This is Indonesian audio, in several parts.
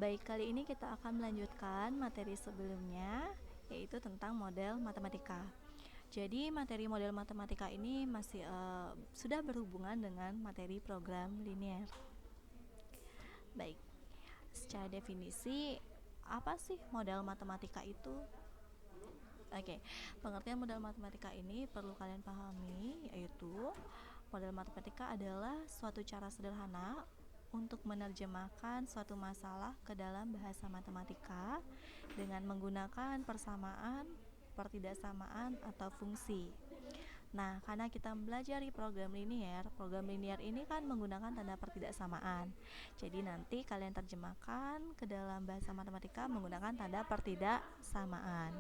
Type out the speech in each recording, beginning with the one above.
Baik, kali ini kita akan melanjutkan materi sebelumnya, yaitu tentang model matematika. Jadi materi model matematika ini masih sudah berhubungan dengan materi program linear. Baik, secara definisi, apa sih model matematika itu? Oke, pengertian model matematika ini perlu kalian pahami, yaitu model matematika adalah suatu cara sederhana untuk menerjemahkan suatu masalah ke dalam bahasa matematika dengan menggunakan persamaan, pertidaksamaan, atau fungsi. Nah, karena kita mempelajari program linear ini kan menggunakan tanda pertidaksamaan. Jadi nanti kalian terjemahkan ke dalam bahasa matematika menggunakan tanda pertidaksamaan.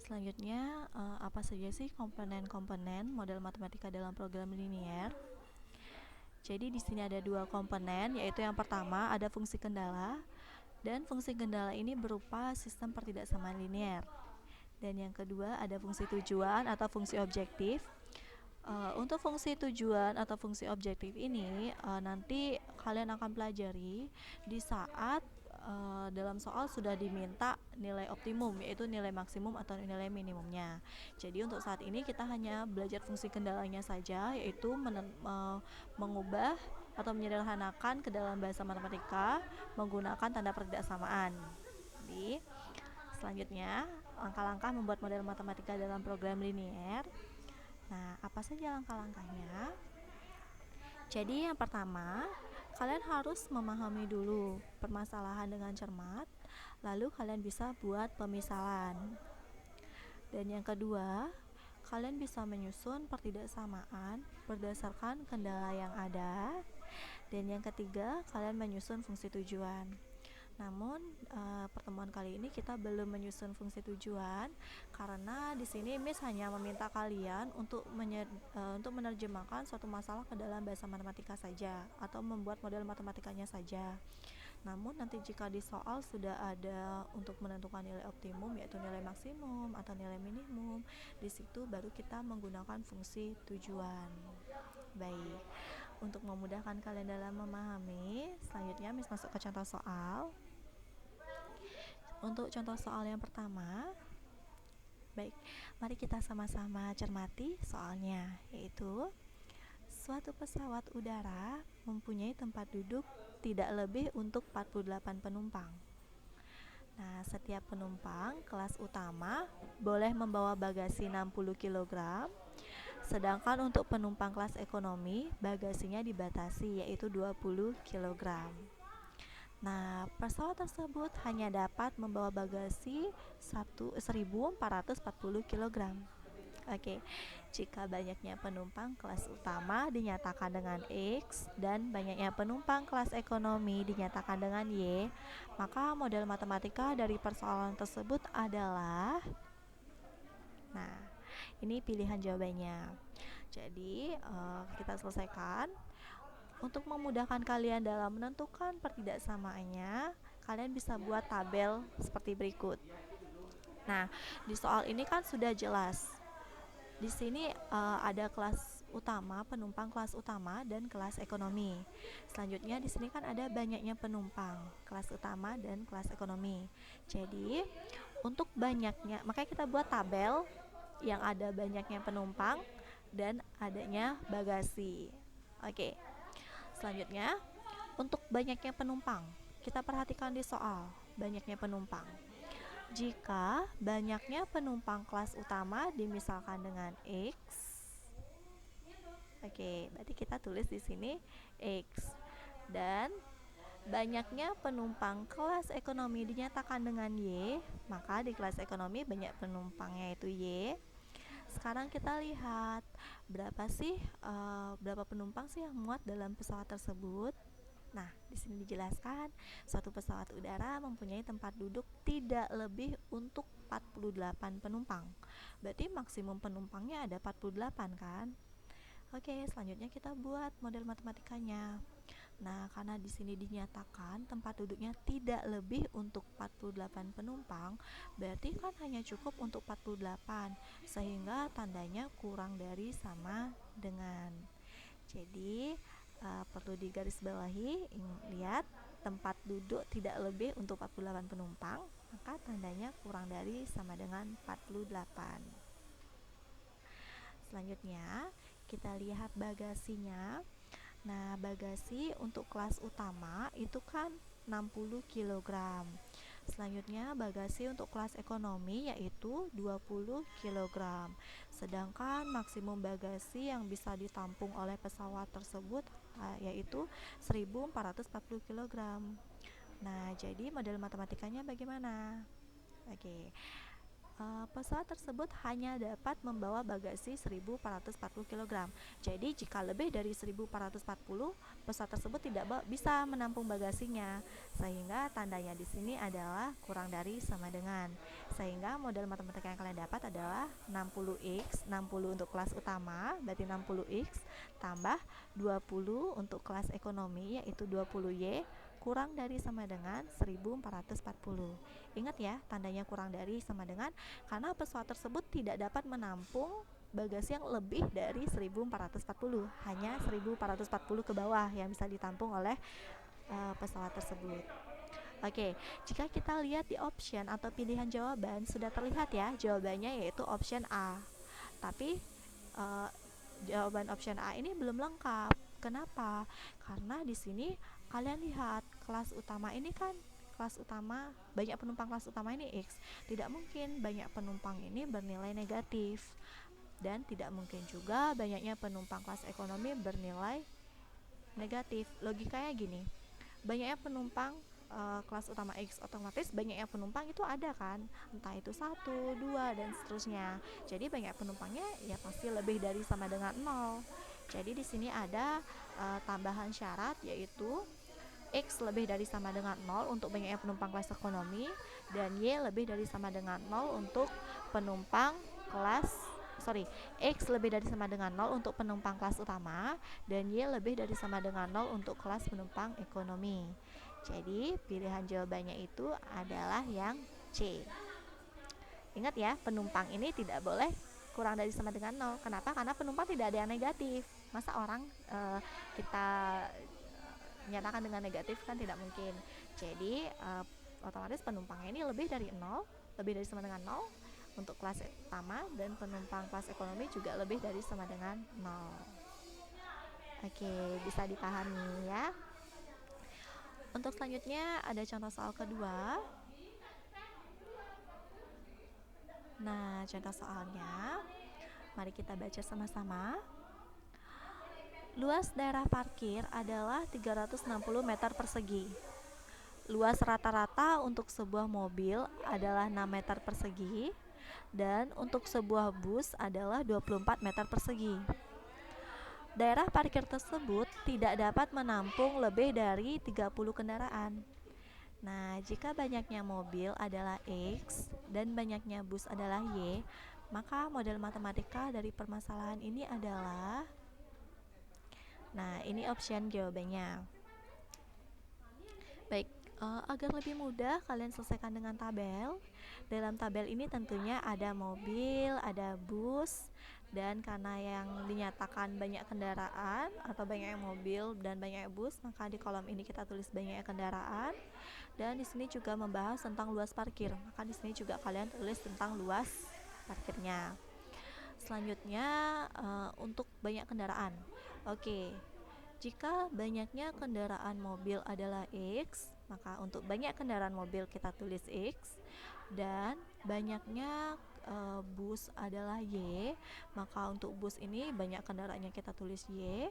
Selanjutnya, apa saja sih komponen-komponen model matematika dalam program linear? Jadi di sini ada dua komponen, yaitu yang pertama ada fungsi kendala, dan fungsi kendala ini berupa sistem pertidaksamaan linear. Dan yang kedua ada fungsi tujuan atau fungsi objektif. Untuk fungsi tujuan atau fungsi objektif ini nanti kalian akan pelajari di saat dalam soal sudah diminta nilai optimum, yaitu nilai maksimum atau nilai minimumnya. Jadi untuk saat ini kita hanya belajar fungsi kendalanya saja, yaitu mengubah atau menyederhanakan ke dalam bahasa matematika menggunakan tanda pertidaksamaan. Jadi selanjutnya langkah-langkah membuat model matematika dalam program linear. Nah, apa saja langkah-langkahnya? Jadi yang pertama, kalian harus memahami dulu permasalahan dengan cermat, lalu kalian bisa buat pemisalan. Dan yang kedua, kalian bisa menyusun pertidaksamaan berdasarkan kendala yang ada. Dan yang ketiga, kalian menyusun fungsi tujuan. Namun pertemuan kali ini kita belum menyusun fungsi tujuan karena di sini Miss hanya meminta kalian untuk menerjemahkan suatu masalah ke dalam bahasa matematika saja atau membuat model matematikanya saja. Namun nanti jika di soal sudah ada untuk menentukan nilai optimum, yaitu nilai maksimum atau nilai minimum, di situ baru kita menggunakan fungsi tujuan. Baik, untuk memudahkan kalian dalam memahami, selanjutnya Miss masuk ke contoh soal. Untuk contoh soal yang pertama, baik, mari kita sama-sama cermati soalnya, yaitu suatu pesawat udara mempunyai tempat duduk tidak lebih untuk 48 penumpang. Nah, setiap penumpang kelas utama boleh membawa bagasi 60 kg, sedangkan untuk penumpang kelas ekonomi bagasinya dibatasi, yaitu 20 kg. Nah, pesawat tersebut hanya dapat membawa bagasi 1440 kg. Oke, jika banyaknya penumpang kelas utama dinyatakan dengan X dan banyaknya penumpang kelas ekonomi dinyatakan dengan Y, maka model matematika dari persoalan tersebut adalah, nah, ini pilihan jawabannya. Jadi, kita selesaikan. Untuk memudahkan kalian dalam menentukan pertidaksamaannya, kalian bisa buat tabel seperti berikut. Nah, di soal ini kan sudah jelas. Di sini ada kelas utama, penumpang kelas utama dan kelas ekonomi. Selanjutnya di sini kan ada banyaknya penumpang, kelas utama dan kelas ekonomi. Jadi, untuk banyaknya, makanya kita buat tabel yang ada banyaknya penumpang dan adanya bagasi. Oke. Selanjutnya, untuk banyaknya penumpang, kita perhatikan di soal banyaknya penumpang. Jika banyaknya penumpang kelas utama dimisalkan dengan X, oke, berarti kita tulis di sini X. Dan banyaknya penumpang kelas ekonomi dinyatakan dengan Y, maka di kelas ekonomi banyak penumpangnya yaitu Y. Sekarang kita lihat berapa penumpang sih yang muat dalam pesawat tersebut. Nah, di sini dijelaskan suatu pesawat udara mempunyai tempat duduk tidak lebih untuk 48 penumpang. Berarti maksimum penumpangnya ada 48 kan? Oke, selanjutnya kita buat model matematikanya. Nah, karena di sini dinyatakan tempat duduknya tidak lebih untuk 48 penumpang, berarti kan hanya cukup untuk 48, sehingga tandanya kurang dari sama dengan. Jadi, perlu digarisbawahi, lihat tempat duduk tidak lebih untuk 48 penumpang, maka tandanya kurang dari sama dengan 48. Selanjutnya, kita lihat bagasinya. Nah, bagasi untuk kelas utama itu kan 60 kg. Selanjutnya, bagasi untuk kelas ekonomi yaitu 20 kg. Sedangkan maksimum bagasi yang bisa ditampung oleh pesawat tersebut yaitu 1440 kg. Nah, jadi model matematikanya bagaimana? Oke. Pesawat tersebut hanya dapat membawa bagasi 1440 kg. Jadi jika lebih dari 1440, pesawat tersebut tidak bisa menampung bagasinya. Sehingga tandanya di sini adalah kurang dari sama dengan. Sehingga model matematika yang kalian dapat adalah 60x, 60 untuk kelas utama, berarti 60x tambah 20 untuk kelas ekonomi yaitu 20y kurang dari sama dengan 1440. Ingat ya, tandanya kurang dari sama dengan karena pesawat tersebut tidak dapat menampung bagasi yang lebih dari 1440, hanya 1440 ke bawah yang bisa ditampung oleh pesawat tersebut. Oke, jika kita lihat di option atau pilihan jawaban sudah terlihat ya, jawabannya yaitu option A. Tapi jawaban option A ini belum lengkap. Kenapa? Karena di sini kalian lihat kelas utama ini kan kelas utama, banyak penumpang kelas utama ini X. Tidak mungkin banyak penumpang ini bernilai negatif. Dan tidak mungkin juga banyaknya penumpang kelas ekonomi bernilai negatif. Logikanya gini, banyaknya penumpang kelas utama X, otomatis banyaknya penumpang itu ada kan, entah itu 1, 2 dan seterusnya. Jadi banyak penumpangnya ya pasti lebih dari sama dengan 0. Jadi di sini ada tambahan syarat yaitu X lebih dari sama dengan 0 untuk banyaknya penumpang kelas ekonomi dan Y lebih dari sama dengan 0 untuk penumpang X lebih dari sama dengan 0 untuk penumpang kelas utama dan Y lebih dari sama dengan 0 untuk kelas penumpang ekonomi. Jadi pilihan jawabannya itu adalah yang C. Ingat ya, penumpang ini tidak boleh kurang dari sama dengan 0. Kenapa? Karena penumpang tidak ada yang negatif. Masa orang kita nyatakan dengan negatif kan tidak mungkin. Jadi otomatis penumpangnya ini lebih dari 0, lebih dari sama dengan 0 untuk kelas utama, dan penumpang kelas ekonomi juga lebih dari sama dengan 0. Oke, bisa dipahami ya. Untuk selanjutnya ada contoh soal kedua. Nah, contoh soalnya mari kita baca sama-sama. Luas daerah parkir adalah 360 meter persegi. Luas rata-rata untuk sebuah mobil adalah 6 meter persegi dan untuk sebuah bus adalah 24 meter persegi. Daerah parkir tersebut tidak dapat menampung lebih dari 30 kendaraan. Nah, jika banyaknya mobil adalah X dan banyaknya bus adalah Y, maka model matematika dari permasalahan ini adalah, nah ini option jawabannya. Baik, agar lebih mudah kalian selesaikan dengan tabel. Dalam tabel ini tentunya ada mobil, ada bus, dan karena yang dinyatakan banyak kendaraan atau banyak mobil dan banyak bus, maka di kolom ini kita tulis banyak kendaraan. Dan di sini juga membahas tentang luas parkir, maka di sini juga kalian tulis tentang luas parkirnya. Selanjutnya untuk banyak kendaraan. Oke, jika banyaknya kendaraan mobil adalah X, maka untuk banyak kendaraan mobil kita tulis X, dan banyaknya bus adalah Y, maka untuk bus ini banyak kendaraannya kita tulis Y.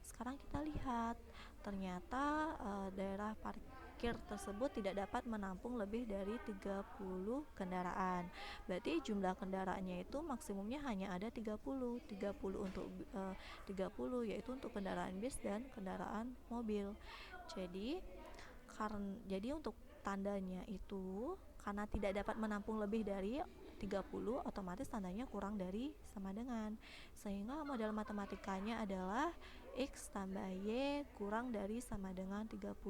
Sekarang kita lihat, ternyata daerah parkir tersebut tidak dapat menampung lebih dari 30 kendaraan. Berarti jumlah kendaraannya itu maksimumnya hanya ada 30 untuk 30 yaitu untuk kendaraan bis dan kendaraan mobil. Jadi untuk tandanya itu karena tidak dapat menampung lebih dari 30, otomatis tandanya kurang dari sama dengan. Sehingga model matematikanya adalah X tambah Y kurang dari sama dengan 30.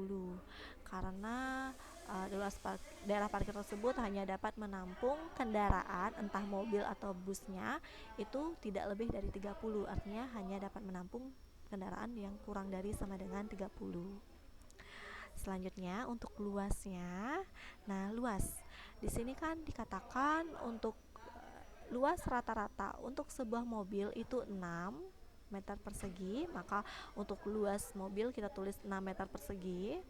Karena daerah parkir tersebut hanya dapat menampung kendaraan entah mobil atau busnya itu tidak lebih dari 30. Artinya hanya dapat menampung kendaraan yang kurang dari sama dengan 30. selanjutnya untuk luasnya. Nah, luas. Di sini kan dikatakan untuk luas rata-rata untuk sebuah mobil itu 6 meter persegi, maka untuk luas mobil kita tulis 6 meter persegi.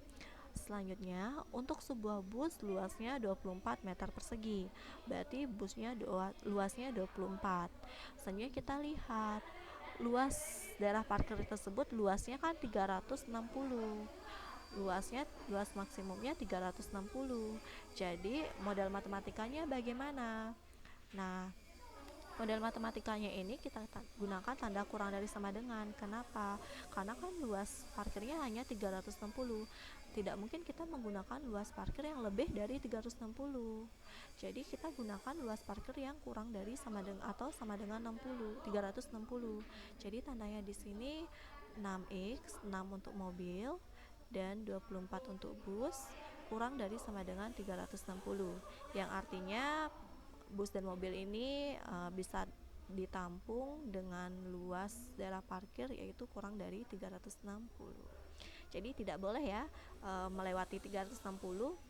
Selanjutnya, untuk sebuah bus luasnya 24 meter persegi. Berarti busnya luasnya 24. Selanjutnya kita lihat luas daerah parkir tersebut, luasnya kan 360. Luas maksimumnya 360. Jadi, model matematikanya bagaimana? Nah, model matematikanya ini kita gunakan tanda kurang dari sama dengan. Kenapa? Karena kan luas parkirnya hanya 360. Tidak mungkin kita menggunakan luas parkir yang lebih dari 360. Jadi kita gunakan luas parkir yang kurang dari sama dengan atau sama dengan 360. Jadi tandanya di sini 6x, 6 untuk mobil dan 24 untuk bus kurang dari sama dengan 360. Yang artinya bus dan mobil ini bisa ditampung dengan luas daerah parkir yaitu kurang dari 360. Jadi tidak boleh ya melewati 360,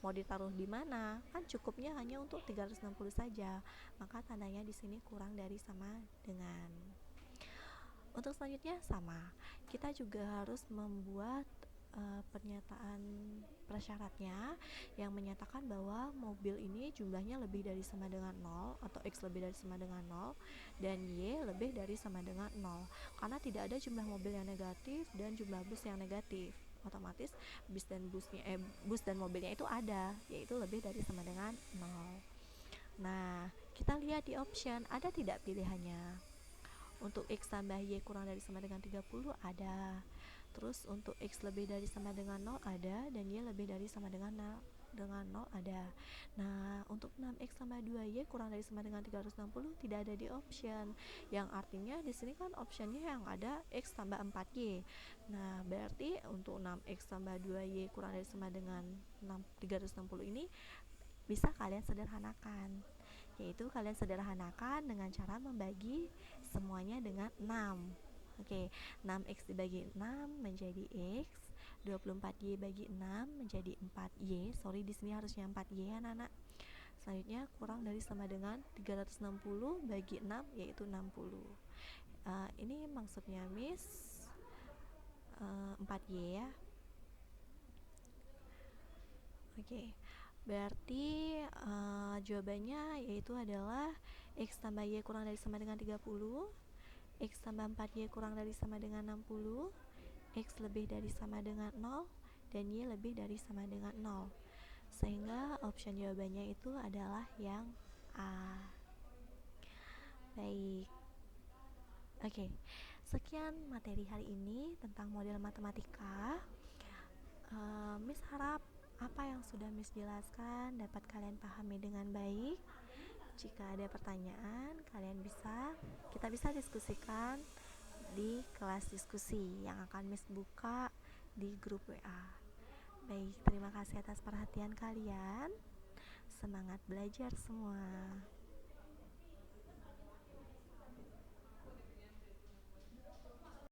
mau ditaruh di mana? Kan cukupnya hanya untuk 360 saja. Maka tandanya di sini kurang dari sama dengan. Untuk selanjutnya sama. Kita juga harus membuat pernyataan prasyaratnya yang menyatakan bahwa mobil ini jumlahnya lebih dari sama dengan 0 atau X lebih dari sama dengan 0 dan Y lebih dari sama dengan 0. Karena tidak ada jumlah mobil yang negatif dan jumlah bus yang negatif, otomatis bus dan mobilnya itu ada, yaitu lebih dari sama dengan 0. Nah, kita lihat di option, ada tidak pilihannya? Untuk X tambah Y kurang dari sama dengan 30 ada. Terus untuk X lebih dari sama dengan 0 ada, dan Y lebih dari sama dengan 0 ada. Nah, untuk 6X tambah 2Y kurang dari sama dengan 360 tidak ada di option. Yang artinya di sini kan optionnya yang ada X tambah 4Y. Nah, berarti untuk 6X tambah 2Y kurang dari sama dengan 360 ini bisa kalian sederhanakan. Yaitu kalian sederhanakan dengan cara membagi semuanya dengan 6. Oke, 6x dibagi 6 menjadi x, 24y bagi 6 menjadi 4y. Sorry, di sini harusnya 4y ya, anak-anak. Selanjutnya kurang dari sama dengan 360 bagi 6 yaitu 60. Ini maksudnya Miss 4y ya. Oke. Berarti jawabannya yaitu adalah X tambah Y kurang dari sama dengan 30, X tambah 4Y kurang dari sama dengan 60, X lebih dari sama dengan 0, dan Y lebih dari sama dengan 0. Sehingga option jawabannya itu adalah yang A. Baik. Oke. Sekian materi hari ini tentang model matematika. Miss harap apa yang sudah Miss jelaskan dapat kalian pahami dengan baik. Jika ada pertanyaan, kita bisa diskusikan di kelas diskusi yang akan Miss buka di grup WA. Baik, terima kasih atas perhatian kalian. Semangat belajar semua.